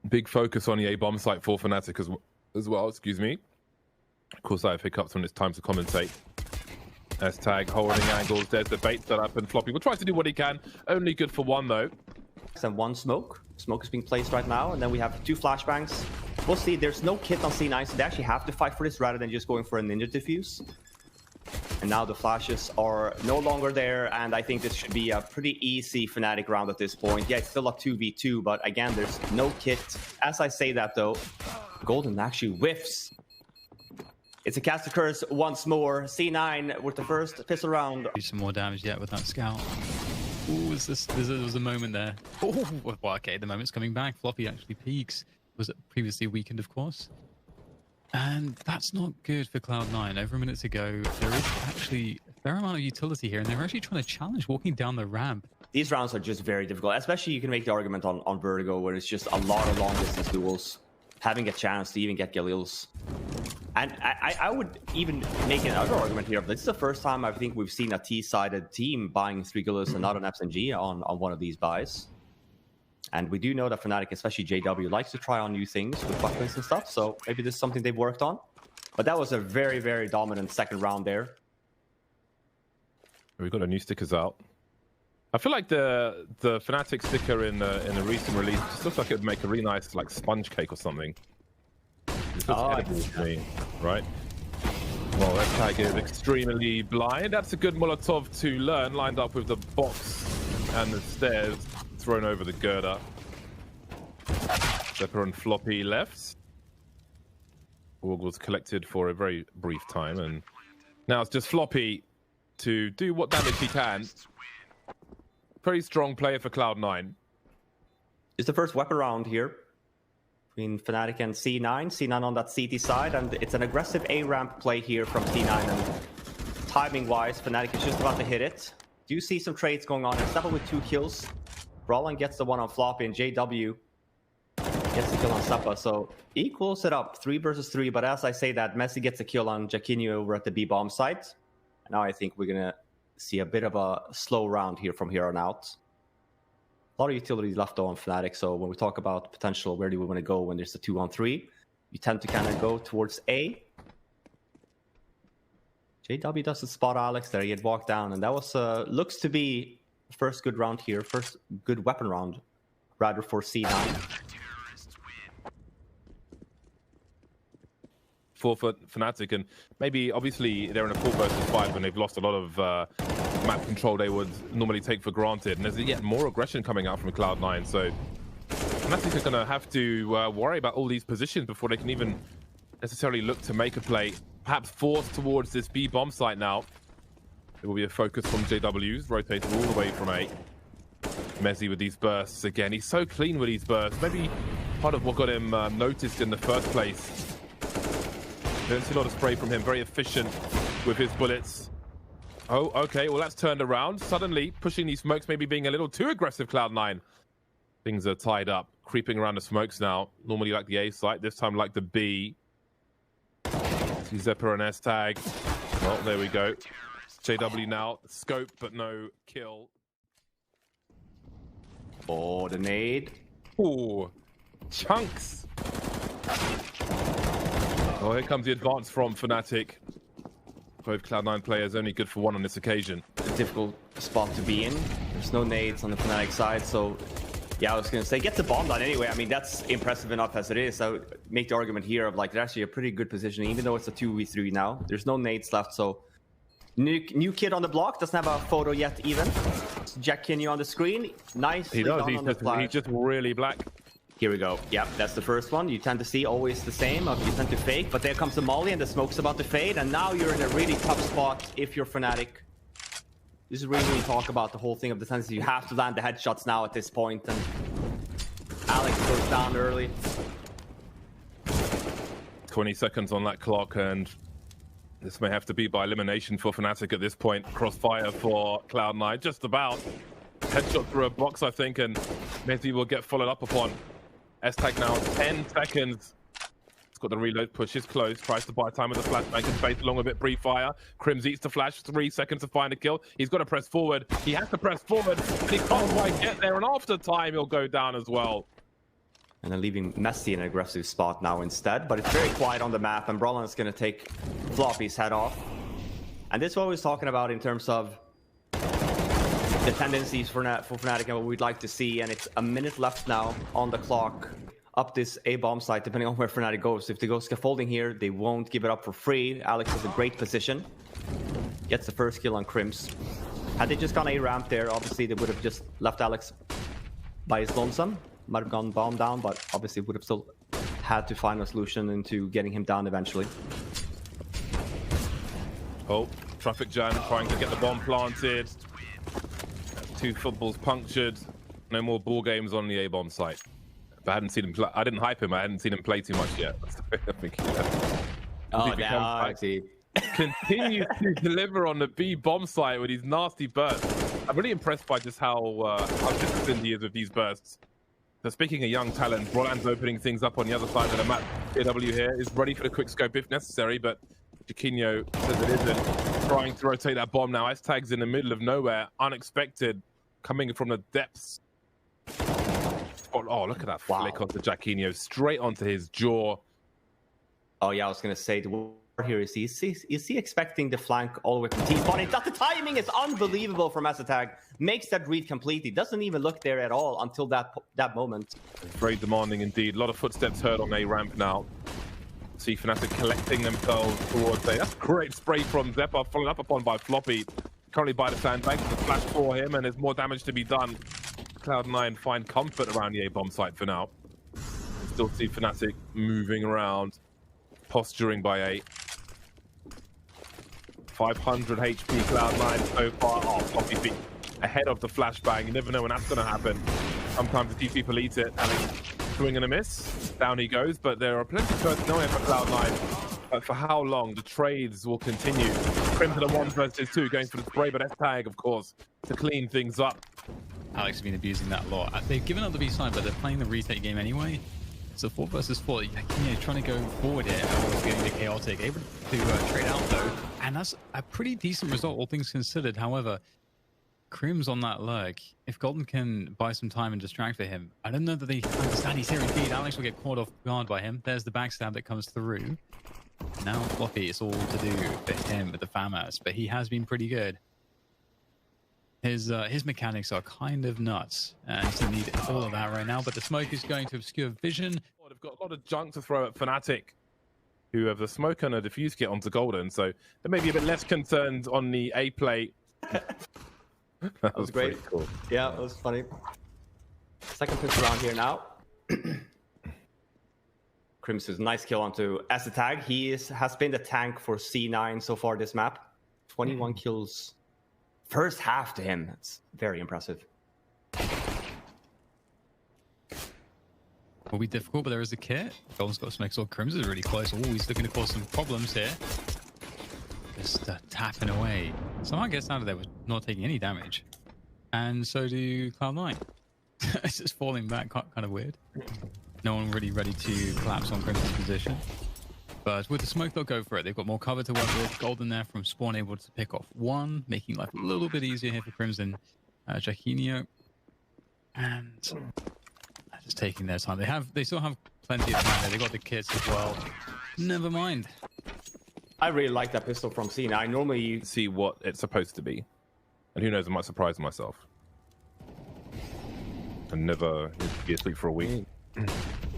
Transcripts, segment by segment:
Big focus on the A bomb site for Fnatic as well. Excuse me. Of course, I have hiccups when it's time to commentate. S-tag holding angles. There's the bait set up, and Floppy will try to do what he can. Only good for one though. And one smoke. Smoke is being placed right now, and then we have 2 flashbangs. We'll see. There's no kit on C9, so they actually have to fight for this rather than just going for a ninja defuse. And now the flashes are no longer there, and I think this should be a pretty easy Fnatic round at this point. Yeah, it's still a 2v2, but again, there's no kit. As I say that though, Golden actually whiffs. It's a cast curse once more. C9 with the first pistol round. Do some more damage yet with that scout. Ooh, there was a moment there. Oh, well, okay, the moment's coming back. Floppy actually peaks. Was previously weakened, of course. And that's not good for Cloud9. Over a minute to go, there is actually a fair amount of utility here, and they're actually trying to challenge walking down the ramp. These rounds are just very difficult, especially you can make the argument on Vertigo, where it's just a lot of long-distance duels. Having a chance to even get Galils. And I would even make another argument here. This is the first time I think we've seen a T-sided team buying 3 Galils and not an SMG on one of these buys. And we do know that Fnatic, especially JW, likes to try on new things with weapons and stuff. So maybe this is something they've worked on. But that was a very, very dominant second round there. We've got a new stickers out. I feel like the Fnatic sticker in the recent release just looks like it would make a really nice like sponge cake or something. It looks edible to me, right? Well, that tag is extremely blind. That's a good Molotov to learn, lined up with the box and the stairs thrown over the girder. Zephyr and Floppy left. Org was collected for a very brief time, and now it's just Floppy to do what damage he can. Pretty strong player for Cloud9. It's the first weapon round here between Fnatic and C9. C9 on that CT side, and it's an aggressive A-ramp play here from C9. And timing-wise, Fnatic is just about to hit it. Do you see some trades going on? It's with 2 kills. Brawlin gets the one on Floppy, and JW gets the kill on Seppa. So equals it up, 3 versus 3. But as I say that, Messi gets a kill on Jaquinho over at the B bomb site. Now I think we're gonna see a bit of a slow round here from here on out. A lot of utilities left on Fnatic, so when we talk about potential, where do we want to go when there's a 2-on-3, you tend to kind of go towards A. JW doesn't spot Alex there, he had walked down, and that was looks to be the first good round here, first good weapon round, rather for C9. For Fnatic, and maybe obviously they're in a 4 versus 5 and they've lost a lot of map control they would normally take for granted, and there's yet more aggression coming out from Cloud9, so Fnatic are going to have to worry about all these positions before they can even necessarily look to make a play, perhaps force towards this B bomb site now. It will be a focus from JW's, rotating all the way from A. Messi with these bursts again, he's so clean with these bursts, maybe part of what got him noticed in the first place. Don't see a lot of spray from him. Very efficient with his bullets. Oh, okay. Well, that's turned around. Suddenly, pushing these smokes, maybe being a little too aggressive, Cloud9. Things are tied up. Creeping around the smokes now. Normally like the A site. This time like the B. See Zephyr and S-tag. Well, there we go. JW now. Scope, but no kill. Oh, the nade. Ooh. Chunks. Well, here comes the advance from Fnatic. Both Cloud9 players only good for 1 on this occasion. It's a difficult spot to be in. There's no nades on the Fnatic side, so yeah, I was going to say, get the bomb done anyway. I mean, that's impressive enough as it is. I would make the argument here of like, they're actually a pretty good position, even though it's a 2v3 now. There's no nades left, so new kid on the block, doesn't have a photo yet even. Jaquinho on the screen. Nice. He does, he's just really black. Here we go. Yep, that's the first one. You tend to see always the same. You tend to fake, but there comes the molly and the smoke's about to fade, and now you're in a really tough spot if you're Fnatic. This is really when you talk about the whole thing of the tendency. You have to land the headshots now at this point, and Alex goes down early. 20 seconds on that clock, and this may have to be by elimination for Fnatic at this point. Crossfire for Cloud9, just about. Headshot through a box, I think, and Messi will get followed up upon. S-tag now, 10 seconds. He's got the reload, pushes close, tries to buy time with the flashbang and space along with it, pre-fire. Crims eats the flash, 3 seconds to find a kill. He's got to press forward. He has to press forward, but he can't quite get there, and after time, he'll go down as well. And then leaving Messi in an aggressive spot now instead. But it's very quiet on the map, and Brollan's going to take Floppy's head off. And this is what I was talking about in terms of the tendencies for Fnatic and what we'd like to see. And it's a minute left now on the clock up this A-bomb site, depending on where Fnatic goes. If they go scaffolding here, they won't give it up for free. Alex has a great position. Gets the first kill on Crims. Had they just gone A-ramp there, obviously they would have just left Alex by his lonesome. Might have gone bomb down, but obviously would have still had to find a solution into getting him down eventually. Oh, traffic jam, trying to get the bomb planted. 2 footballs punctured. No more ball games on the A-bomb site. But I hadn't seen him play. I didn't hype him. I hadn't seen him play too much yet. I think continues to deliver on the B bomb site with these nasty bursts. I'm really impressed by just how disciplined he is with these bursts. So speaking of young talent, Brollan's opening things up on the other side of the map. AW here is ready for the quick scope if necessary, but Jaquinho says it isn't. Trying to rotate that bomb now. S-Tag's in the middle of nowhere, unexpected, coming from the depths. Oh, look at that flick onto Jaquinho, straight onto his jaw. Oh yeah, I was gonna say the word here is he expecting the flank all the way from T-spawn? The timing is unbelievable from S-Tag. Makes that read completely. Doesn't even look there at all until that moment. Very demanding indeed. A lot of footsteps heard on A ramp now. See Fnatic collecting themselves towards A. That's a great spray from Zeppa, followed up upon by Floppy. Currently by the sandbag. There's a flash for him, and there's more damage to be done. Cloud9 find comfort around the A-bomb site for now. Still see Fnatic moving around, posturing by A. 500 HP Cloud9 so far. Oh, Floppy feet ahead of the flashbang. You never know when that's going to happen. Sometimes the TP people eat it, and it's swing and a miss. Down he goes, but there are plenty of personnel here for Cloud9. But for how long? The trades will continue. Crimson to the 1 versus 2, going for the spray, but S-Tag, of course, to clean things up. Alex has been abusing that a lot. They've given up the B side, but they're playing the retake game anyway. So 4 versus 4, Jaquinho trying to go forward here, getting the chaotic, able to trade out though, and that's a pretty decent result, all things considered. However, Crims on that lurk, if Golden can buy some time and distract for him, I don't know that they understand he's here indeed. Alex will get caught off guard by him. There's the backstab that comes through. Now Floppy, it's all to do for him with the FAMAS, but he has been pretty good. His mechanics are kind of nuts, and he's going to need all of that right now, but the smoke is going to obscure vision. Oh, they've got a lot of junk to throw at Fnatic, who have the smoke and a defuse kit onto Golden, so they may be a bit less concerned on the A play. That was great. Cool. Yeah, that was funny. Second pitch around here now. Crimson's nice kill onto S-Tag. He has been the tank for C9 so far this map. 21 kills. First half to him. That's very impressive. Will be difficult, but there is a kit. Golden's got some extra. Crimson is really close. Oh, he's looking to cause some problems here. Just tapping away. Someone gets out of there with not taking any damage. And so do Cloud9. It's just falling back, kind of weird. No one really ready to collapse on Crimson's position. But with the smoke, they'll go for it. They've got more cover to work with. Golden there from spawn, able to pick off 1, making life a little bit easier here for Crimson. Jaquinho. And just taking their time. They still have plenty of time there. They got the kits as well. Never mind. I really like that pistol from C9. I normally see what it's supposed to be. And who knows, I might surprise myself. And never be asleep for a week.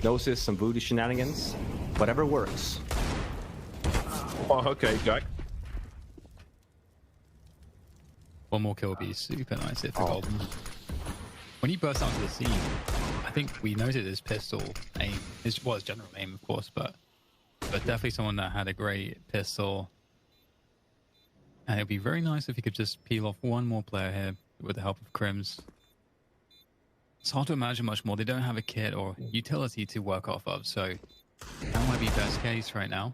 Gnosis, some voodoo shenanigans. Whatever works. Oh, okay, Jack. One more kill would be super nice here for Golden. When he burst onto the scene, I think we noted his pistol aim. His general aim, of course, but definitely someone that had a great pistol. And it'd be very nice if he could just peel off one more player here with the help of Crims. It's hard to imagine much more. They don't have a kit or utility to work off of, so that might be best case right now.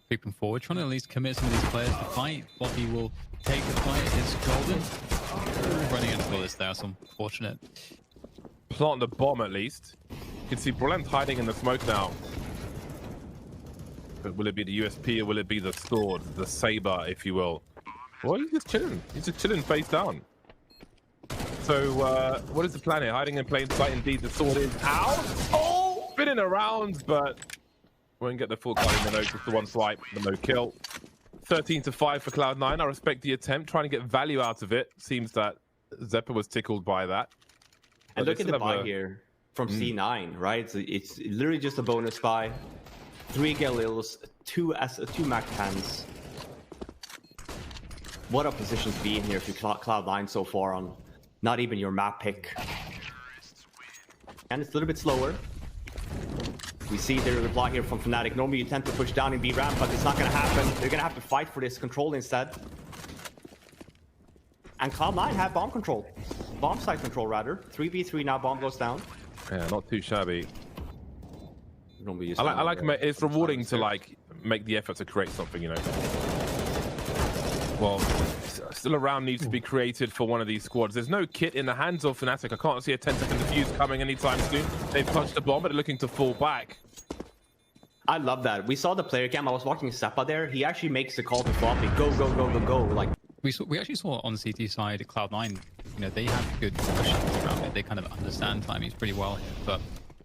Creeping forward, trying to at least commit some of these players to fight. Floppy will take the fight. It's Golden. Running into all this there, so unfortunate. Plant the bomb at least. You can see Brollan's hiding in the smoke now. But will it be the USP or will it be the sword, the saber, if you will? Well, he's just chilling. He's just chilling face down. So, what is the plan here? Hiding in plain sight, indeed. The sword is out. Oh! Spinning around, but won't get the full card in the nose. Just the one swipe, the no kill. 13-5 for Cloud9. I respect the attempt, trying to get value out of it. Seems that Zeppa was tickled by that. And look at the buy here from C9, right? It's literally just a bonus buy. 3 Galils, 2 Mac 10s. What a position to be in here if you Cloud9 so far on not even your map pick. And it's a little bit slower. We see the reply here from Fnatic. Normally you tend to push down in B ramp, but it's not going to happen. They're going to have to fight for this control instead. And Cloud9 have bomb control. Bomb site control, rather. 3v3 now, bomb goes down. Yeah, not too shabby. I like it's rewarding to like make the effort to create something, you know. Well, still a round needs to be created for one of these squads. There's no kit in the hands of Fnatic. I can't see a 10-second defuse coming anytime soon. They've touched the bomb, but they're looking to fall back. I love that. We saw the player cam. I was watching Seppa there. He actually makes the call to Floppy. Go, go, go, go, go. Like we actually saw on the CT side, Cloud9, you know, they have good positions around it. They kind of understand timings pretty well here. But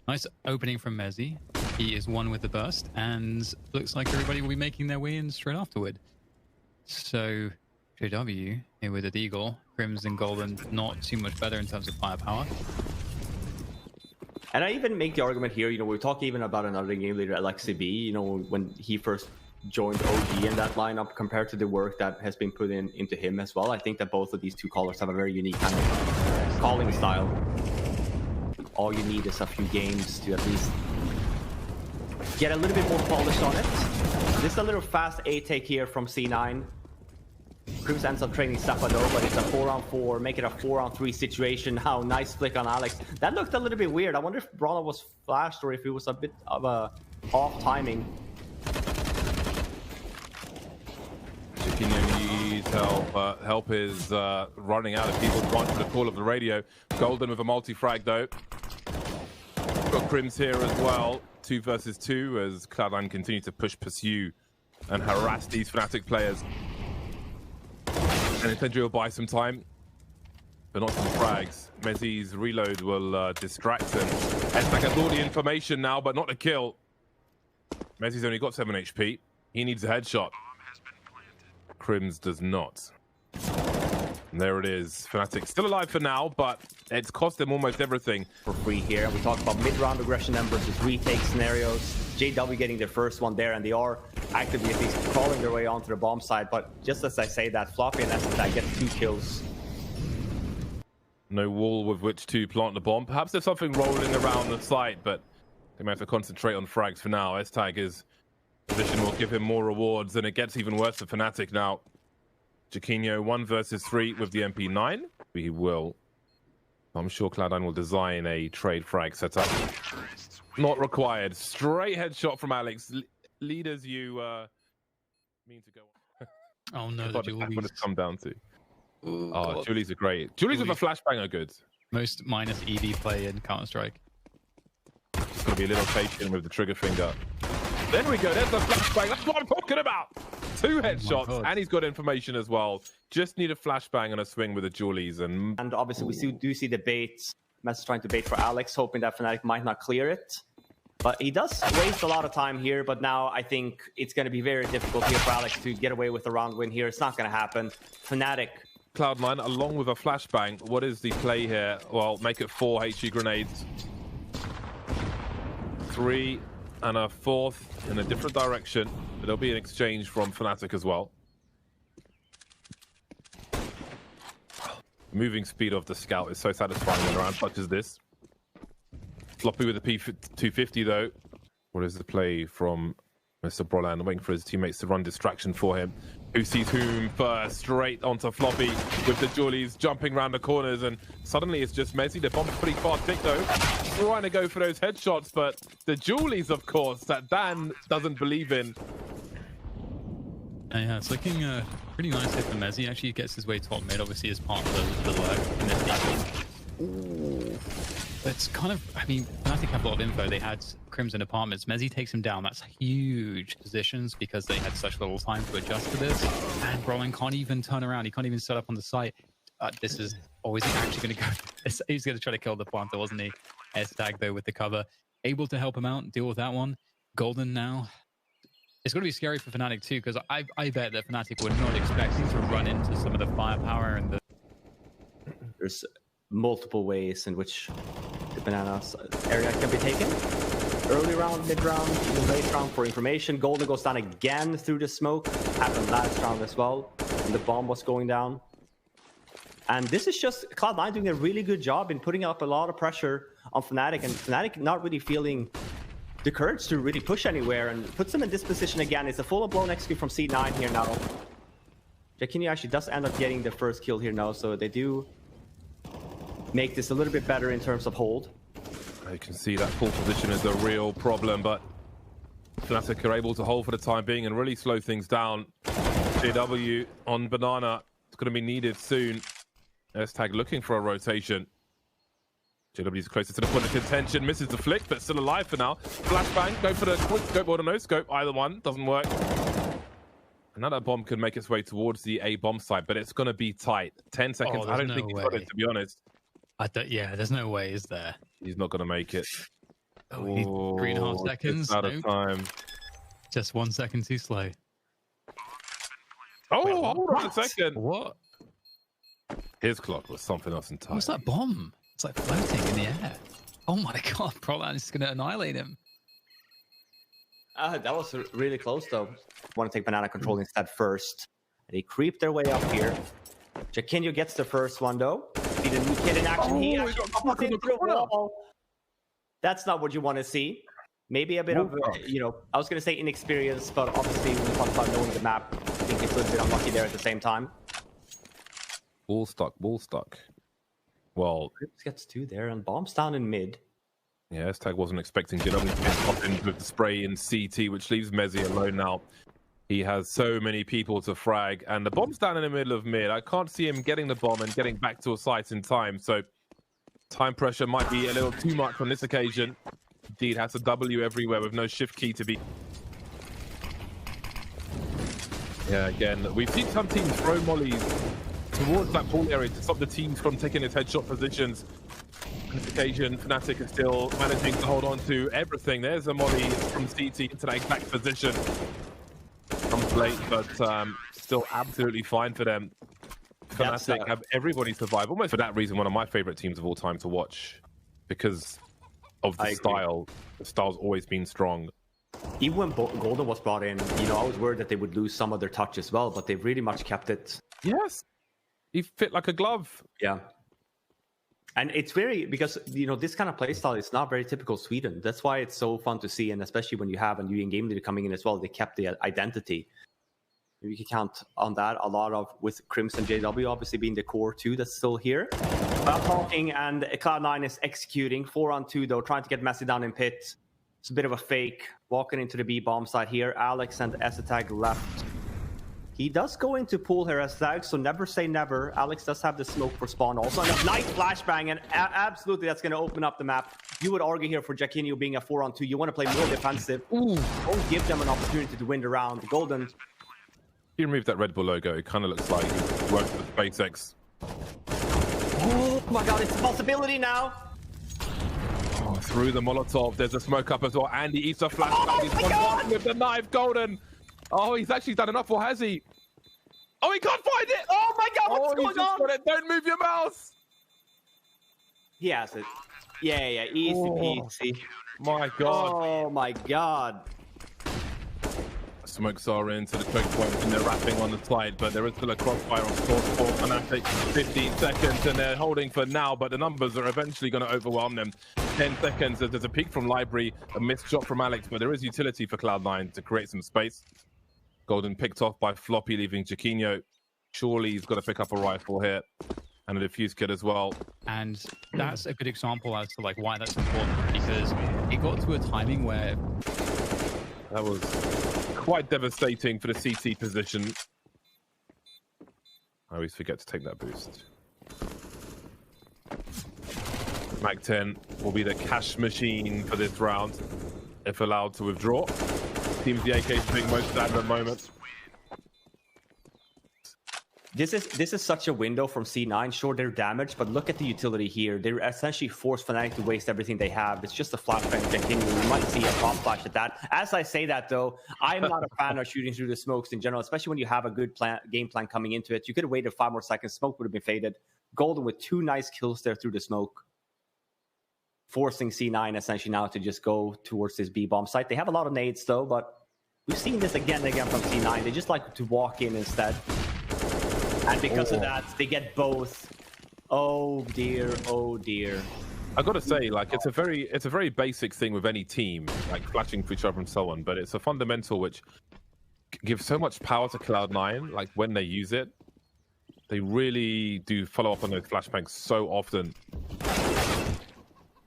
nice opening from Mezzy. He is one with the burst, and looks like everybody will be making their way in straight afterward. So JW here with a Deagle, Crimson Golden not too much better in terms of firepower. And I even make the argument here, you know, we talk even about another game leader, Alexi B, you know, when he first joined OG in that lineup compared to the work that has been put into him as well. I think that both of these two callers have a very unique kind of calling style. All you need is a few games to at least get a little bit more polished on it. Just a little fast A take here from C9. Crims ends up training Seppa though, but it's a 4-on-4, make it a 4-on-3 situation. How nice flick on Alex. That looked a little bit weird. I wonder if Brawler was flashed or if it was a bit of a off timing. Chiquinho needs help. Help is running out of people. Gone for the call of the radio. Golden with a multi-frag though. Got Crims here as well. 2 versus 2 as Cloud9 continue to pursue and harass these Fnatic players. And Incendio will buy some time, but not some frags. Mezzy's reload will distract him. Estak has all the information now, but not the kill. Mezzy's only got 7 HP. He needs a headshot. Crims does not. And there it is. Fnatic still alive for now, but it's cost them almost everything. For free here. We talked about mid-round aggression then versus retake scenarios. JW getting their first one there, and they are actively at least crawling their way onto the bomb side. But just as I say that, Floppy and Estak get 2 kills. No wall with which to plant the bomb. Perhaps there's something rolling around the site, but they might have to concentrate on frags for now. S-Tag position will give him more rewards, and it gets even worse for Fnatic now. Chiquinho 1 versus 3 with the MP9. He will. I'm sure Cloud9 will design a trade frag setup. Not required. Straight headshot from Alex. Leaders, you mean to go on. Oh no, the Julies. What it's come down to. Ooh, oh, Julies are great. Julies with a flashbang are good. Most minus EV play in Counter-Strike. Just gotta be a little patient with the trigger finger. There we go. There's the flashbang. That's what I'm talking about. 2 headshots, and he's got information as well. Just need a flashbang and a swing with the Julies. And obviously, we do see the bait. Mess trying to bait for Alex, hoping that Fnatic might not clear it. But he does waste a lot of time here. But now I think it's going to be very difficult here for Alex to get away with a round win here. It's not going to happen. Fnatic. Cloud9, along with a flashbang. What is the play here? Well, make it 4 HE grenades. 3 and a 4th in a different direction. But there'll be an exchange from Fnatic as well. Moving speed of the scout is so satisfying when a round touches this. Floppy with the P250 though. What is the play from Mr. Brolan? Waiting for his teammates to run distraction for him. Who sees whom first? Straight onto Floppy with the Julies jumping around the corners, and suddenly it's just Mezzy. The bomb's pretty far tick though. Trying to go for those headshots, but the Julies, of course, that Dan doesn't believe in. Yeah, it's looking pretty nice here for Mezzy. Actually gets his way top mid, obviously as part of the lurk in this game. It's kind of, I mean, Fnatic have a lot of info. They had Crimson Apartments. Mezzy takes him down. That's huge positions because they had such little time to adjust to this. And Brolin can't even turn around. He can't even set up on the site. this is always actually going to go. He's going to try to kill the Panther, wasn't he? S-Tag, though, with the cover. Able to help him out, deal with that one. Golden now. It's going to be scary for Fnatic, too, because I bet that Fnatic were not expecting to run into some of the firepower and the... There's multiple ways in which the banana area can be taken. Early round, mid round, even late round for information. Golden goes down again through the smoke. Happened last round as well, when the bomb was going down. And this is just Cloud9 doing a really good job in putting up a lot of pressure on Fnatic, and Fnatic not really feeling the courage to really push anywhere, and puts them in this position again. It's a full-blown execute from C9 here now. Jacquinho actually does end up getting the first kill here now, so they do make this a little bit better in terms of hold. You can see that full position is a real problem, but Fnatic are able to hold for the time being and really slow things down. JW on banana. It's going to be needed soon. S-Tag looking for a rotation. JW's closer to the point of contention. Misses the flick, but still alive for now. Flashbang. Go for the quick scope or the no scope. Either one doesn't work. Another bomb can make its way towards the A bomb site, but it's going to be tight. 10 seconds. I don't think he's got it, to be honest. Yeah, there's no way, is there? He's not going to make it. Oh, 3.5 seconds. Out of time. Just 1 second too slow. Oh, hold on a second. What? His clock was something else entirely. What's that bomb? It's like floating in the air. Oh my god, Cloud9 is going to annihilate him. That was really close, though. Want to take banana control instead first. They creep their way up here. Jacquinho gets the first one, though. See the new kid in action. He actually comes into the wall. That's not what you want to see. Maybe a bit of, I was going to say inexperience, but obviously when it comes about knowing the map, I think it's a little bit unlucky there at the same time. Ball stuck. Well, Crips gets two there, and bombs down in mid. Yeah, S-Tag wasn't expecting JW to get popped in with the spray in CT, which leaves Mezzy alone now. He has so many people to frag, and the bomb's down in the middle of mid. I can't see him getting the bomb and getting back to a site in time, so time pressure might be a little too much on this occasion. Indeed, has a W everywhere with no shift key to be... Yeah, again, we've seen some teams throw mollies towards that ball area to stop the teams from taking its headshot positions. On this occasion, Fnatic are still managing to hold on to everything. There's a molly from CT into that exact position. Comes late, but still absolutely fine for them. Fnatic have everybody survive. Almost for that reason, one of my favorite teams of all time to watch, because of the style. The style's always been strong. Even when Golden was brought in, I was worried that they would lose some of their touch as well, but they've really much kept it. Yes, he fit like a glove. Yeah. And it's because, this kind of playstyle is not very typical Sweden. That's why it's so fun to see, and especially when you have a new in-game leader coming in as well, they kept the identity. You can count on that a lot of, with Crimson JW obviously being the core too that's still here. But talking, and Cloud9 is executing 4-on-2 though, trying to get Messi down in pit. It's a bit of a fake, walking into the B bomb side here. Alex and S-Tag left. He does go into pool here as Tag, so never say never. Alex does have the smoke for spawn also. And a nice flashbang, and absolutely that's going to open up the map. You would argue here for Jacquinho being a 4-on-2. You want to play more defensive. Don't give them an opportunity to win the round. Golden. He removed that Red Bull logo. It kind of looks like he worked with SpaceX. Oh my god, it's a possibility now. Oh, through the Molotov. There's a smoke up as well. Andy eats a flashbang. He's gone with the knife. Golden. Oh, he's actually done enough, or has he? Oh, he can't find it! Oh my god, what's going on? Got it. Don't move your mouse! He has it. Yeah, easy peasy. My god. Oh my god. Smokes are into the checkpoint and they're wrapping on the side, but there is still a crossfire on course for Fnatic. 15 seconds and they're holding for now, but the numbers are eventually going to overwhelm them. 10 seconds, there's a peek from Library, a missed shot from Alex, but there is utility for Cloud9 to create some space. Golden picked off by Floppy, leaving Jacquinho. Surely he's got to pick up a rifle here. And a diffuse kit as well. And that's a good example as to why that's important, because it got to a timing where that was quite devastating for the CT position. I always forget to take that boost. Mag 10 will be the cash machine for this round, if allowed to withdraw. Seems the AK is doing most of that at the moment. This is such a window from C9. Sure, they're damaged, but look at the utility here. They essentially force Fnatic to waste everything they have. It's just a flashbang continue. We might see a pop flash at that. As I say that, though, I'm not a fan of shooting through the smokes in general, especially when you have a good game plan coming into it. You could have waited 5 more seconds. Smoke would have been faded. Golden with 2 nice kills there through the smoke, forcing C9 essentially now to just go towards this B bomb site. They have a lot of nades, though, but we've seen this again and again from C9. They just like to walk in instead. And because of that, they get both. Oh dear, oh dear. I gotta say, like, it's a very basic thing with any team, like flashing for each other and so on. But it's a fundamental which gives so much power to Cloud9. Like when they use it, they really do follow up on those flashbangs so often.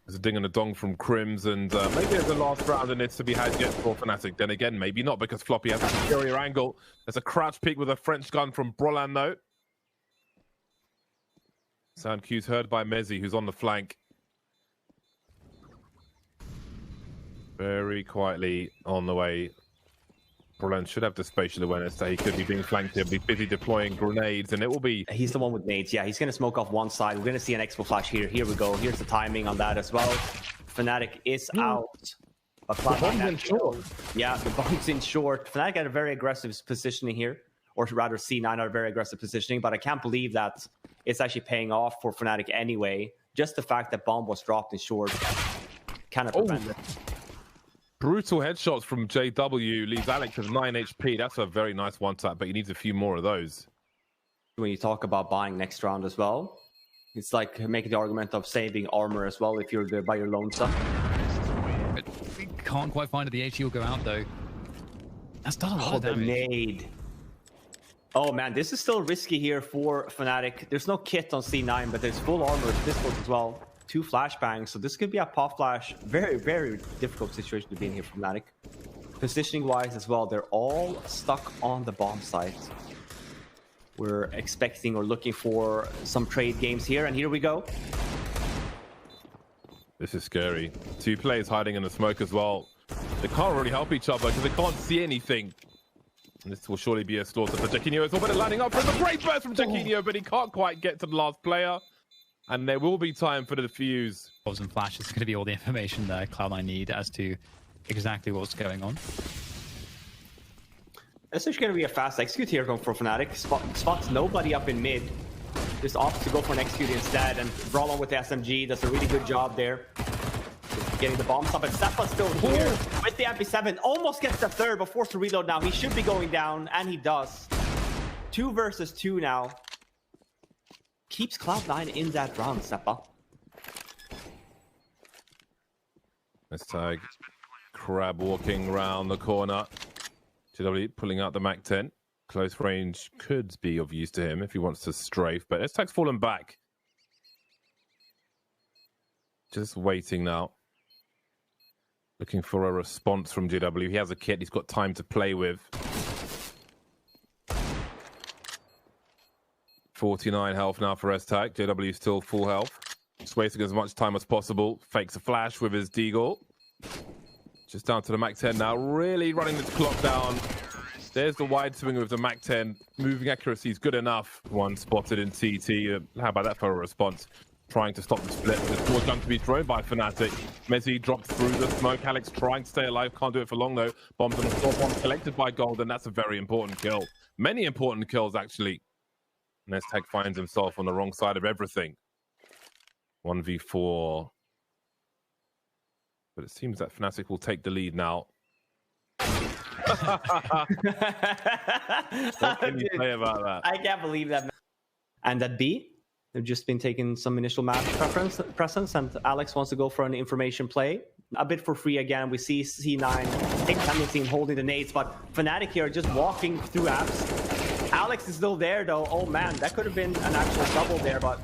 There's a ding and a dong from Crims, and maybe there's a last round and it's to be had yet for Fnatic. Then again, maybe not, because Floppy has a superior angle. There's a crouch peek with a French gun from Brolan, though. Sound cues heard by Mezzi, who's on the flank. Very quietly on the way. Brolan should have the spatial awareness that he could be being flanked here, be busy deploying grenades, and it will be... He's the one with nades. Yeah, he's going to smoke off one side. We're going to see an expo flash here. Here we go. Here's the timing on that as well. Fnatic is out. But bomb's in short. Yeah, the bomb's in short. Fnatic had a very aggressive positioning here, or rather C9 had a very aggressive positioning, but I can't believe that it's actually paying off for Fnatic anyway. Just the fact that bomb was dropped in short kind of prevented it. Brutal headshots from JW leaves Alex with 9 HP. That's a very nice one-tap, but he needs a few more of those. When you talk about buying next round as well, it's like making the argument of saving armor as well if you're there by your lonesome. We can't quite find it. The HE will go out, though. That's done a lot of damage. Nade. Oh, man, this is still risky here for Fnatic. There's no kit on C9, but there's full armor at this point as well. 2 flashbangs, so this could be a pop flash. Very, very difficult situation to be in here for Fnatic. Positioning wise as well, they're all stuck on the bomb site. We're expecting or looking for some trade games here, and here we go. This is scary. 2 players hiding in the smoke as well. They can't really help each other because they can't see anything. And this will surely be a slaughter for Jaquinho. It's all better lining up for a great burst from Jaquinho, but he can't quite get to the last player. And there will be time for the defuse. And flashes is going to be all the information that Cloud9 need as to exactly what's going on. This is going to be a fast execute here for Fnatic. Spots nobody up in mid. Just opts to go for an execute instead. And Brolan with the SMG does a really good job there. Getting the bomb stop. And Seppa's still here with the MP7. Almost gets the third, but forced to reload now. He should be going down, and he does. 2 versus 2 now. Keeps Cloud9 in that round, Seppa. Let's tag Crab walking around the corner. JW pulling out the MAC-10. Close range could be of use to him if he wants to strafe, but S-Tag's fallen back. Just waiting now. Looking for a response from JW. He has a kit he's got time to play with. 49 health now for S-Tag. JW still full health. Just wasting as much time as possible. Fakes a flash with his deagle. Just down to the MAC-10 now. Really running this clock down. There's the wide swing with the MAC-10. Moving accuracy is good enough. One spotted in CT. How about that for a response? Trying to stop the split. There's more gun to be thrown by Fnatic. Mezzi drops through the smoke. Alex trying to stay alive. Can't do it for long, though. Bombs on the floor. Bomb collected by Gold, and that's a very important kill. Many important kills, actually. And S-Tag finds himself on the wrong side of everything. 1v4. But it seems that Fnatic will take the lead now. What can you say about that? I can't believe that. And at B, they've just been taking some initial match presence, and Alex wants to go for an information play. A bit for free again. We see C9 take team holding the nades, but Fnatic here just walking through apps. Alex is still there though. Oh man, that could have been an actual double there, but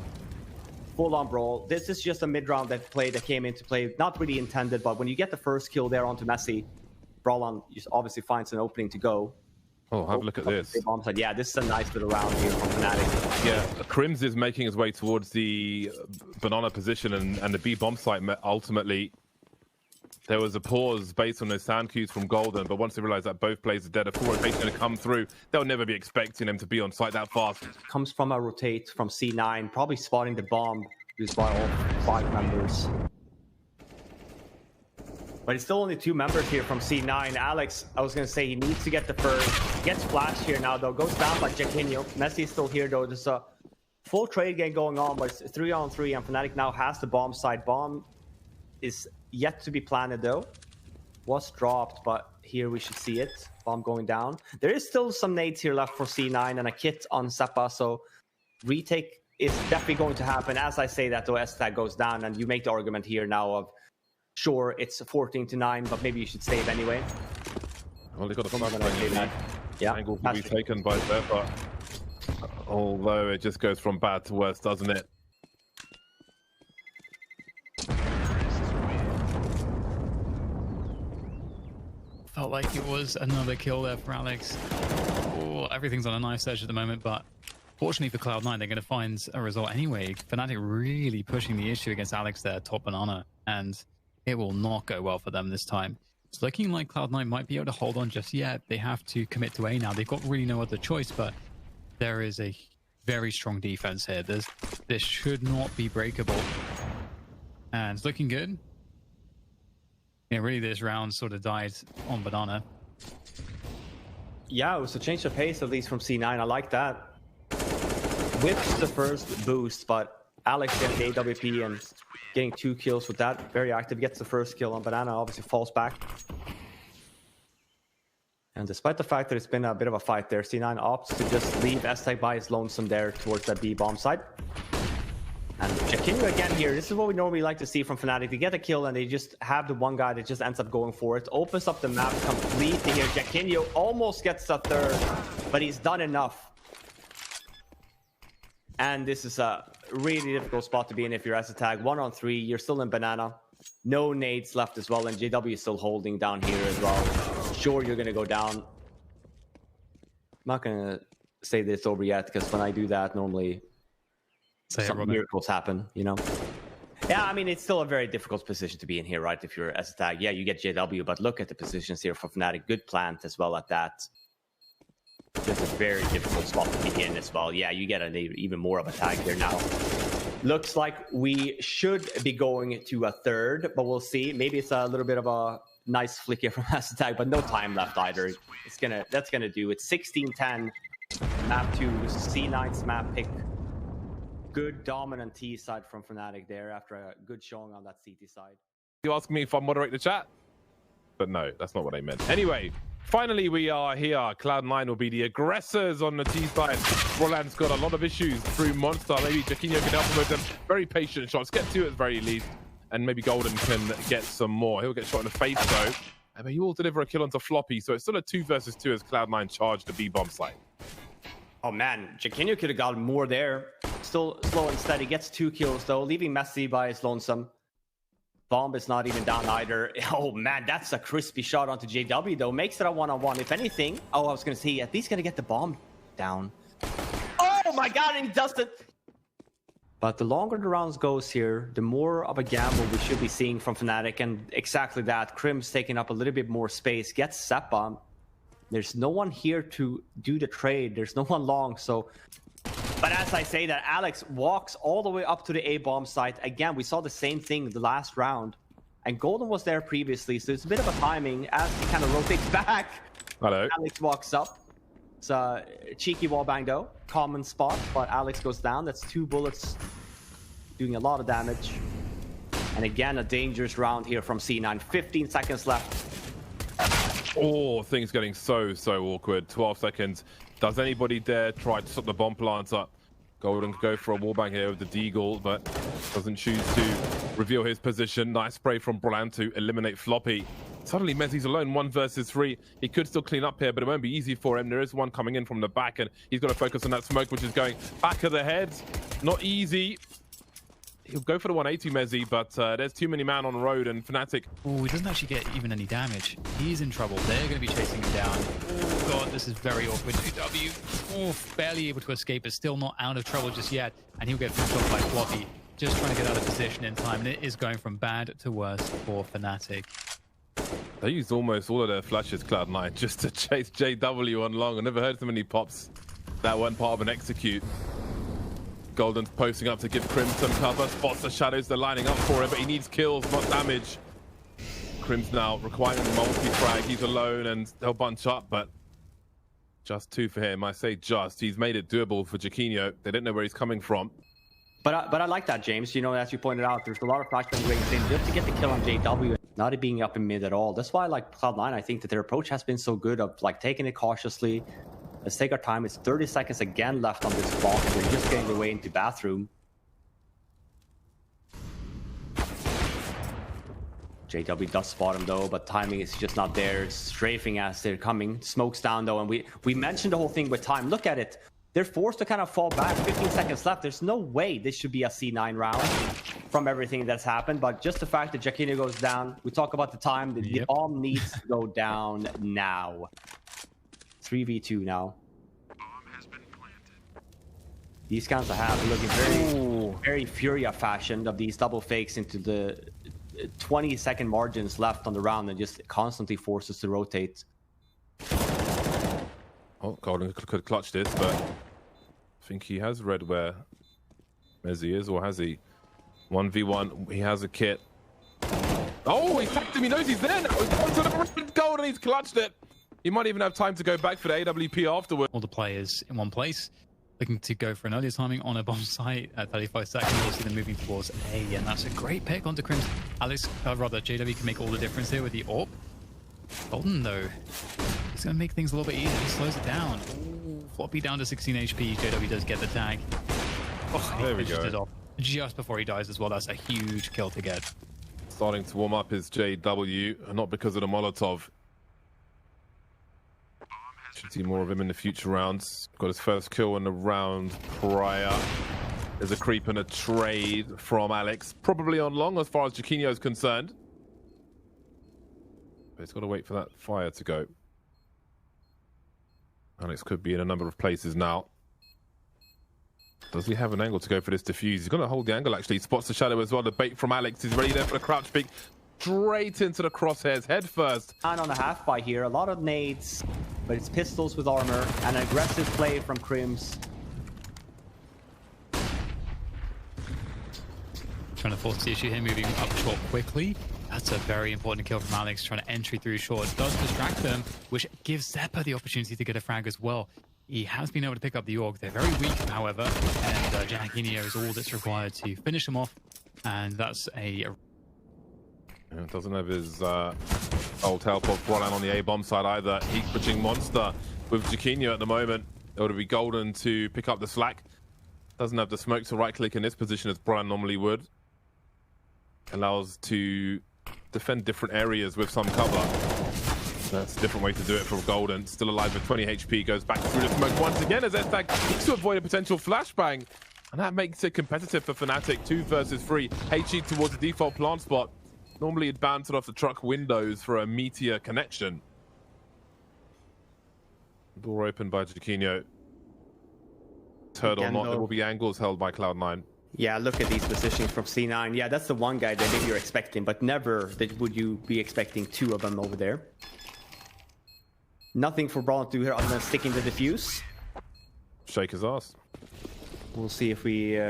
full-on brawl. This is just a mid-round that came into play. Not really intended, but when you get the first kill there onto Messi, Brolan just obviously finds an opening to go. Oh, have a look at this. Yeah, this is a nice little round here from Fnatic. Yeah, Crims is making his way towards the banana position and the B bomb site ultimately. there was a pause based on those sound cues from Golden, but once they realized that both players are dead, a full rotation to come through, they'll never be expecting them to be on site that fast. Comes from a rotate from C9, probably spotting the bomb used by all 5 members. But it's still only 2 members here from C9. Alex, I was going to say he needs to get the first. Gets flashed here now, though. Goes down by Jaquinho. Messi is still here, though. There's a full trade game going on, but it's 3-on-3, and Fnatic now has the bomb side. Bomb is yet to be planted, though. Was dropped, but here we should see it. Bomb going down. There is still some nades here left for C9 and a kit on Seppa, so retake is definitely going to happen. As I say that, though, S-Tag goes down, and you make the argument here now of, sure, it's 14-9, but maybe you should save anyway. Well, they've got a angle to be taken by Seppa. Although it just goes from bad to worse, doesn't it? Felt like it was another kill there for Alex. Oh, everything's on a knife edge at the moment, but fortunately for Cloud9, they're going to find a result anyway. Fnatic really pushing the issue against Alex there, top banana, and it will not go well for them this time. It's looking like Cloud9 might be able to hold on just yet. They have to commit to A now. They've got really no other choice, but there is a very strong defense here. This should not be breakable. And it's looking good. Yeah, really this round sort of died on banana. Yeah, it was a change of pace, at least from C9. I like that. Whips the first boost, but Alex getting the AWP and getting 2 kills with that. Very active, gets the first kill on banana, obviously falls back. And despite the fact that it's been a bit of a fight there, C9 opts to just leave S-Tag by his lonesome there towards that B bomb side. And Jaquinho again here, this is what we normally like to see from Fnatic. They get a kill and they just have the one guy that just ends up going for it. Opens up the map completely here. Jaquinho almost gets a third, but he's done enough. And this is a really difficult spot to be in if you're S-Tag. 1-on-3, you're still in banana. No nades left as well, and JW is still holding down here as well. Sure, you're going to go down. I'm not going to say this over yet, because when I do that, normally some miracles happen, you know? Yeah, I mean, it's still a very difficult position to be in here, right? If you're S-Tag, yeah, you get JW, but look at the positions here for Fnatic. Good plant as well at that. Just a very difficult spot to be in as well. Yeah, you get even more of a tag here now. Looks like we should be going to a third, but we'll see. Maybe it's a little bit of a nice flick here from S-Tag, but no time left either. That's gonna do it. 16-10, map 2, C9's map pick. Good dominant T side from Fnatic there after a good showing on that CT side. You ask me if I moderate the chat? But no, that's not what I meant. Anyway, finally we are here. Cloud9 will be the aggressors on the T side. Roland's got a lot of issues through Monster. Maybe Jaquinho can help him with them. Very patient shots. Get 2 at the very least. And maybe Golden can get some more. He'll get shot in the face though. But he will deliver a kill onto Floppy. So it's still a 2 versus 2 as Cloud9 charge the B-bomb site. Oh man, Jaquinho could have gotten more there. Still slow and steady. Gets 2 kills though, leaving Messi by his lonesome. Bomb is not even down either. Oh man, that's a crispy shot onto JW though. Makes it a 1-on-1. If anything, I was gonna say at least gonna get the bomb down. Oh my god, and he does it. But the longer the rounds goes here, the more of a gamble we should be seeing from Fnatic, and exactly that. Crim's taking up a little bit more space, gets Seppa. There's no one here to do the trade. There's no one long, so... But as I say that, Alex walks all the way up to the A-bomb site. Again, we saw the same thing the last round. And Golden was there previously, so it's a bit of a timing as he kind of rotates back. Hello. Alex walks up. It's a cheeky wallbang though. Common spot, but Alex goes down. That's 2 bullets doing a lot of damage. And again, a dangerous round here from C9. 15 seconds left. Oh, things getting so awkward. 12 seconds. Does anybody dare try to stop the bomb plants up? Golden could go for a wallbang here with the Deagle, but doesn't choose to reveal his position. Nice spray from Brolan to eliminate Floppy. Suddenly, Mezzi's alone, 1 versus 3. He could still clean up here, but it won't be easy for him. There is one coming in from the back, and he's got to focus on that smoke, which is going back of the head. Not easy. He'll go for the 180 Mezzi, but there's too many man on the road, and Fnatic... Oh, he doesn't actually get even any damage. He's in trouble. They're going to be chasing him down. Oh, God, this is very awkward. JW, oh, barely able to escape, but still not out of trouble just yet. And he'll get pushed off by Floppy, just trying to get out of position in time. And it is going from bad to worse for Fnatic. They used almost all of their flashes, Cloud9, just to chase JW on long. I never heard so many pops that weren't part of an execute. Golden's posting up to give Crim some cover, spots the shadows, they're lining up for him, but he needs kills, not damage. Crim's now requiring multi-frag, he's alone and they'll bunch up, but just 2 for him. I say just, he's made it doable for Jaquinho. They don't know where he's coming from. But I like that, James. You know, as you pointed out, there's a lot of flashbang rings in just to get the kill on JW, not it being up in mid at all. That's why I like Cloud9. I think that their approach has been so good of like taking it cautiously. Let's take our time. It's 30 seconds again left on this clock. They're just getting their way into bathroom. JW does spot him though, but timing is just not there. It's strafing as they're coming. Smoke's down though, and we mentioned the whole thing with time. Look at it. They're forced to kind of fall back. 15 seconds left. There's no way this should be a C9 round from everything that's happened. But just the fact that Jaquinho goes down, we talk about the time. The bomb needs to go down now. 3v2 now. These counts I have are looking very Furia fashioned of these double fakes into the 20-second margins left on the round and just constantly forces to rotate. Oh, Golden could clutch this, but I think he has read where Mezzy is, or has he? 1v1, he has a kit. Oh, he tapped him, he knows he's there now. He's gone to the red gold and he's clutched it. He might even have time to go back for the AWP afterwards. All the players in one place, looking to go for an earlier timing on a bomb site at 35 seconds. We'll see them moving towards A, and that's a great pick onto Crim's. JW can make all the difference here with the AWP. Golden, though, it's going to make things a little bit easier. He slows it down. Ooh, Floppy down to 16 HP. JW does get the tag. Oh, there we go. It off just before he dies as well. That's a huge kill to get. Starting to warm up his JW, not because of the Molotov. Should see more of him in the future rounds. Got his first kill in the round prior. There's a creep and a trade from Alex. Probably on long as far as Jaquinho is concerned. But he's got to wait for that fire to go. Alex could be in a number of places now. Does he have an angle to go for this defuse? He's going to hold the angle, actually. He spots the shadow as well. The bait from Alex is ready there for the crouch peek. Straight into the crosshairs, head first. 9.5 by here. A lot of nades, but it's pistols with armor. An aggressive play from Crims. Trying to force the issue here, moving up short quickly. That's a very important kill from Alex, trying to entry through short. Does distract them, which gives Zeppa the opportunity to get a frag as well. He has been able to pick up the AUG. They're very weak, however, and Jaquinho is all that's required to finish them off. And that's a... Doesn't have his old help of Brolan on the A-bomb side either. Heat pushing monster with Jaquinho at the moment. It would be Golden to pick up the slack. Doesn't have the smoke to right-click in this position as Brolan normally would. Allows to defend different areas with some cover. That's a different way to do it for Golden. Still alive with 20 HP. Goes back through the smoke once again as S-Tag needs to avoid a potential flashbang. And that makes it competitive for Fnatic. 2 versus 3. HE towards the default plant spot. Normally it bounced off the truck windows for a meteor connection. Door open by Jaquinho. Turtle Again, not. though, there will be angles held by Cloud9. Yeah, look at these positions from C9. Yeah, that's the one guy that maybe you're expecting, but never that would you be expecting 2 of them over there. Nothing for Braun to do here other than sticking the defuse. Shake his ass. We'll see if we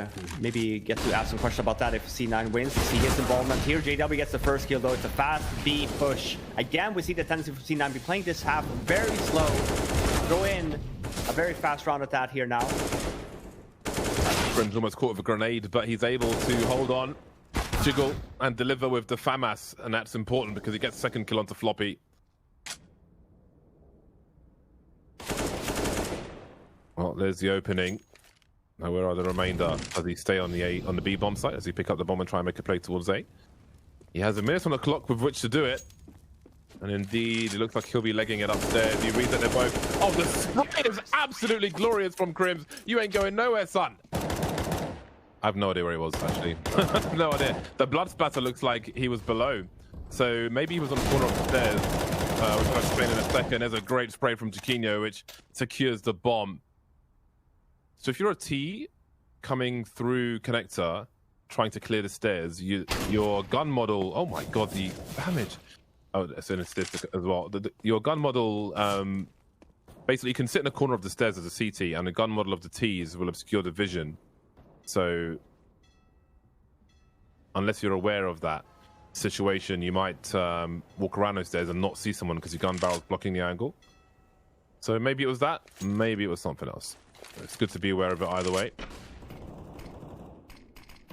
maybe get to ask some questions about that if C9 wins. We see his involvement here. JW gets the first kill, though. It's a fast B push. Again, we see the tendency for C9 be playing this half very slow. Throw in a very fast round at that here now. Grim's almost caught with a grenade, but he's able to hold on, jiggle, and deliver with the FAMAS, and that's important because he gets second kill onto Floppy. Well, there's the opening. Now, where are the remainder? Does he stay on the B bomb site? Does he pick up the bomb and try and make a play towards A? He has a minute on the clock with which to do it. And indeed, it looks like he'll be legging it upstairs. You read that they're both... Oh, the spray is absolutely glorious from Crims. You ain't going nowhere, son. I have no idea where he was, actually. No idea. The blood splatter looks like he was below. So maybe he was on the corner of the stairs, which I'll explain in a second. There's a great spray from Jaquinho, which secures the bomb. So if you're a T coming through connector, trying to clear the stairs, your gun model... Oh my god, the damage. Oh, it's in a statistic as well. Your gun model, basically, you can sit in the corner of the stairs as a CT, and the gun model of the Ts will obscure the vision. So, unless you're aware of that situation, you might walk around those stairs and not see someone because your gun barrel's blocking the angle. So maybe it was that, maybe it was something else. It's good to be aware of it either way.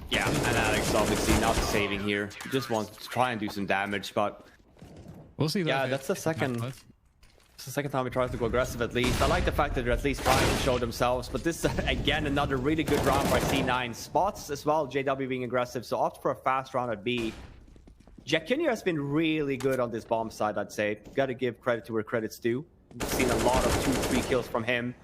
Yeah, and Alex obviously not saving here. He just wants to try and do some damage, but We'll see. yeah, that's the second. It's the second time he tries to go aggressive at least. I like the fact that they're at least trying to show themselves, but this is, again, another really good round by C9. Spots as well, JW being aggressive, so opt for a fast round at B. Jack Kinnear has been really good on this bomb side, I'd say. Got to give credit to where credit's due. We've seen a lot of 2-3 kills from him.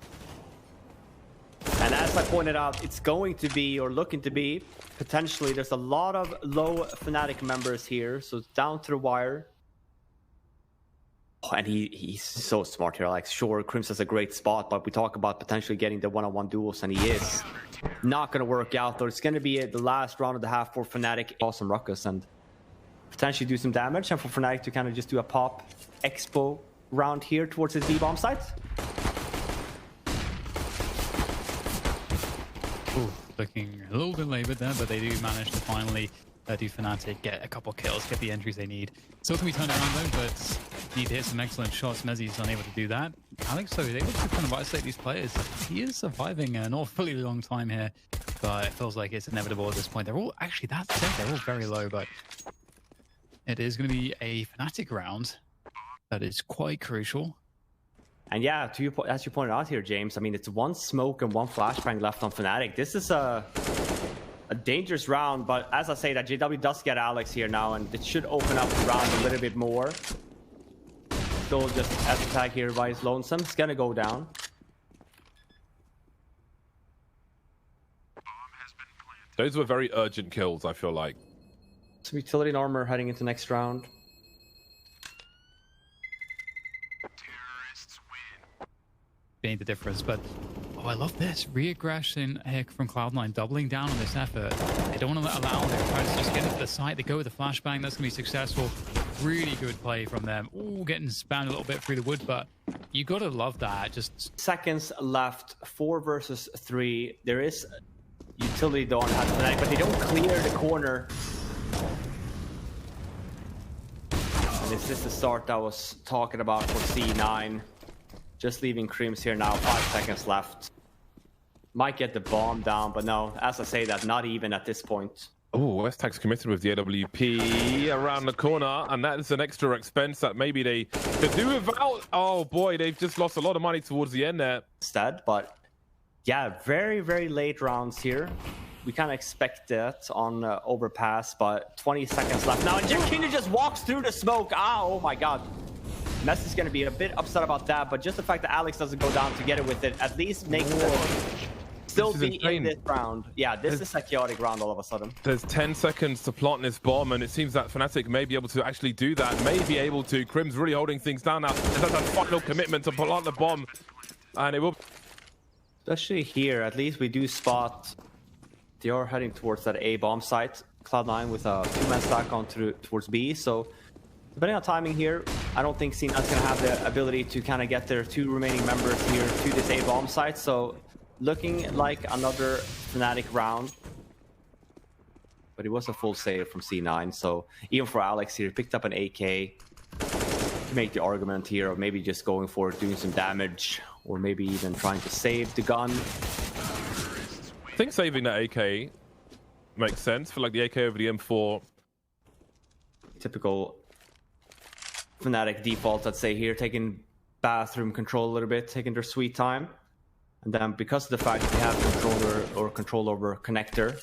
And as I pointed out, it's going to be, or looking to be, potentially, there's a lot of low Fnatic members here, so it's down to the wire. Oh, and he's so smart here. Like, sure, Crims has a great spot, but we talk about potentially getting the one-on-one duels, and he is not going to work out. Though it's going to be the last round of the half for Fnatic. Awesome ruckus and potentially do some damage, and for Fnatic to kind of just do a pop expo round here towards his B-bomb site. Ooh, looking a little bit labored there, but they do manage to finally do Fnatic, get a couple kills, get the entries they need. Still can be turned around though, but need to hit some excellent shots. Mezzi's unable to do that. Alex, though, is able to kind of isolate these players. He is surviving an awfully long time here, but it feels like it's inevitable at this point. They're all, actually, that said, they're all very low, but it is going to be a Fnatic round that is quite crucial. And yeah, to your as you pointed out here, James, I mean, it's one smoke and one flashbang left on Fnatic. This is a dangerous round, but as I say, that JW does get Alex here now, and it should open up the round a little bit more. Still just as a tag here by his Lonesome. It's gonna go down. Those were very urgent kills, I feel like. Some utility and armor heading into next round. Being the difference, but oh, I love this re-aggression here from Cloud9, doubling down on this effort. They don't want to allow their opponents to just get into the site. They go with the flashbang. That's going to be successful. Really good play from them. Ooh, getting spammed a little bit through the wood, but you got to love that. Just seconds left, 4 versus 3. There is utility though on Fnatic, but they don't clear the corner. And this is the start I was talking about for C9. Just leaving Crims here now, 5 seconds left. Might get the bomb down, but no, as I say that, not even at this point. Oh, Westag's committed with the AWP around the corner, and that is an extra expense that maybe they could do without. Oh boy, they've just lost a lot of money towards the end there. Instead, but yeah, very, very late rounds here. We kind of expect that on overpass, but 20 seconds left now, and Jakina just walks through the smoke. Oh my god. Mess is going to be a bit upset about that, but just the fact that Alex doesn't go down together with it at least makes it still be insane. In this round. Yeah, this is a chaotic round all of a sudden. There's 10 seconds to plant this bomb, and it seems that Fnatic may be able to actually do that, may be able to. Crim's really holding things down now. There's that final commitment to plant the bomb, and it will... Especially here, at least we do spot they are heading towards that A bomb site. Cloud9 with a 2-man stack on towards B, so depending on timing here, I don't think C9's going to have the ability to kind of get their 2 remaining members here to this A bomb site. So looking like another Fnatic round. But it was a full save from C9. So even for Alex here, picked up an AK to make the argument here of maybe just going for it, doing some damage, or maybe even trying to save the gun. I think saving that AK makes sense for like the AK over the M4. Typical Fnatic default, I'd say here, taking bathroom control a little bit, taking their sweet time. And then because of the fact that they have control over connector,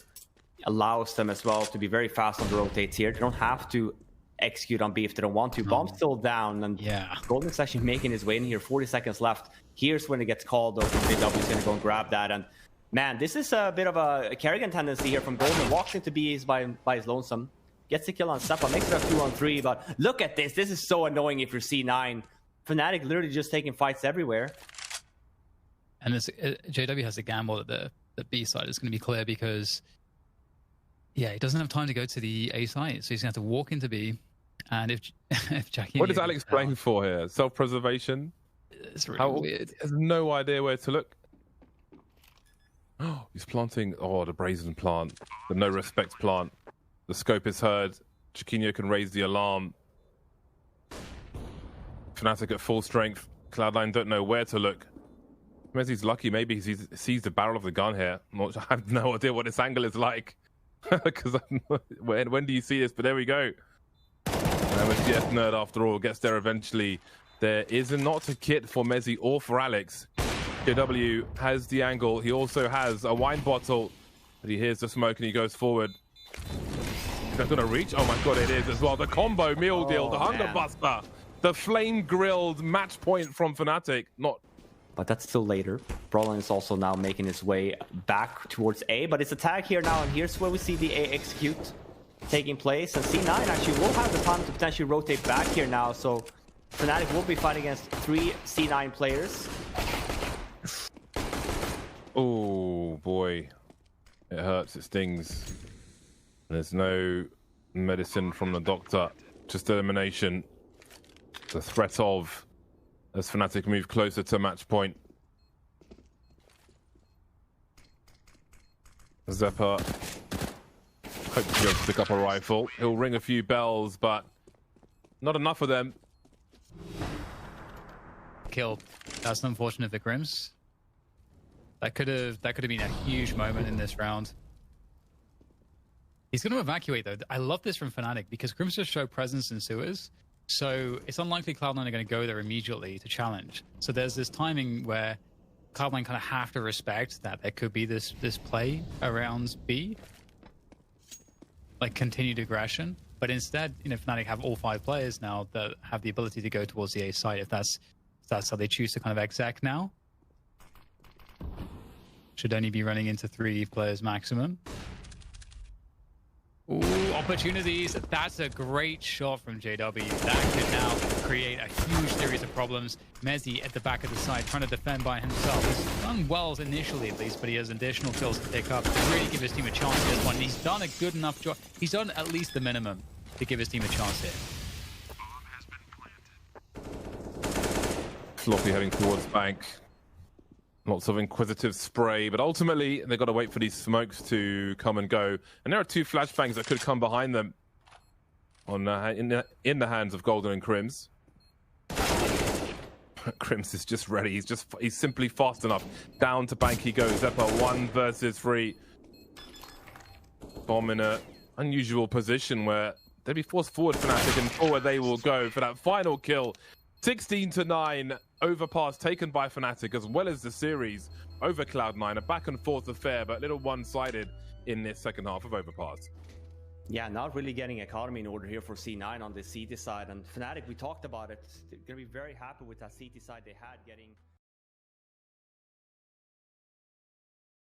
allows them as well to be very fast on the rotates here. They don't have to execute on B if they don't want to. Bomb's still down, and yeah, Golden's actually making his way in here. 40 seconds left. Here's when it gets called though. JW is going to go and grab that, and man, this is a bit of a Kerrigan tendency here from Golden. Walks into B by his Lonesome. Gets the kill on Seppa, makes it a 2-on-3, but look at this. This is so annoying if you're C9. Fnatic literally just taking fights everywhere. And JW has a gamble that the B side is going to be clear because, yeah, he doesn't have time to go to the A site, so he's going to have to walk into B And if Jackie, What is Alex playing for here? Self-preservation? It's really weird. He has no idea where to look. Oh, he's planting. Oh, the brazen plant, the no respect plant. The scope is heard. Chiquinho can raise the alarm. Fnatic at full strength. Cloud9 don't know where to look. Mezzi's lucky. Maybe he sees the barrel of the gun here. I have no idea what this angle is like. Because when do you see this? But there we go. And with CS Nerd, after all, gets there eventually. There is not a kit for Mezzi or for Alex. JW has the angle. He also has a wine bottle. But he hears the smoke and he goes forward. Is that going to reach? Oh my god, it is as well. The combo meal deal, the Hunger Buster. The flame-grilled match point from Fnatic. But that's still later. Brolin is also now making his way back towards A, but it's a tag here now, and here's where we see the A execute taking place. And C9 actually will have the time to potentially rotate back here now, so Fnatic will be fighting against 3 C9 players. Oh boy, it hurts, it stings. There's no medicine from the doctor, just elimination. The threat of, as Fnatic move closer to match point. Zeppa hopes to be able to pick up a rifle. He'll ring a few bells, but not enough of them. Kill. That's unfortunate for Grims. That could have been a huge moment in this round. He's going to evacuate though. I love this from Fnatic because Grims just show presence in sewers. So it's unlikely Cloud9 are going to go there immediately to challenge. So there's this timing where Cloud9 kind of have to respect that there could be this play around B, like continued aggression. But instead, Fnatic have all 5 players now that have the ability to go towards the A side if that's how they choose to kind of exec now. Should only be running into 3 players maximum. Ooh, opportunities. That's a great shot from JW. That could now create a huge series of problems. Mezzi at the back of the side trying to defend by himself. He's done well initially at least, but he has additional kills to pick up to really give his team a chance in this one. And he's done a good enough job. He's done at least the minimum to give his team a chance here. Floppy heading towards bank. Lots of inquisitive spray, but ultimately they've got to wait for these smokes to come and go. And there are 2 flashbangs that could come behind them on in the hands of Golden and Crims. Crims is just ready. He's simply fast enough. Down to bank he goes. Zeppa 1 versus 3. Bomb in an unusual position where they'd be forced forward Fnatic, and forward they will go for that final kill. 16-9 overpass taken by Fnatic, as well as the series over Cloud9. A back and forth affair, but a little one-sided in this second half of overpass. Yeah, not really getting economy in order here for C9 on the CT side. And Fnatic, we talked about it, they're going to be very happy with that CT side they had getting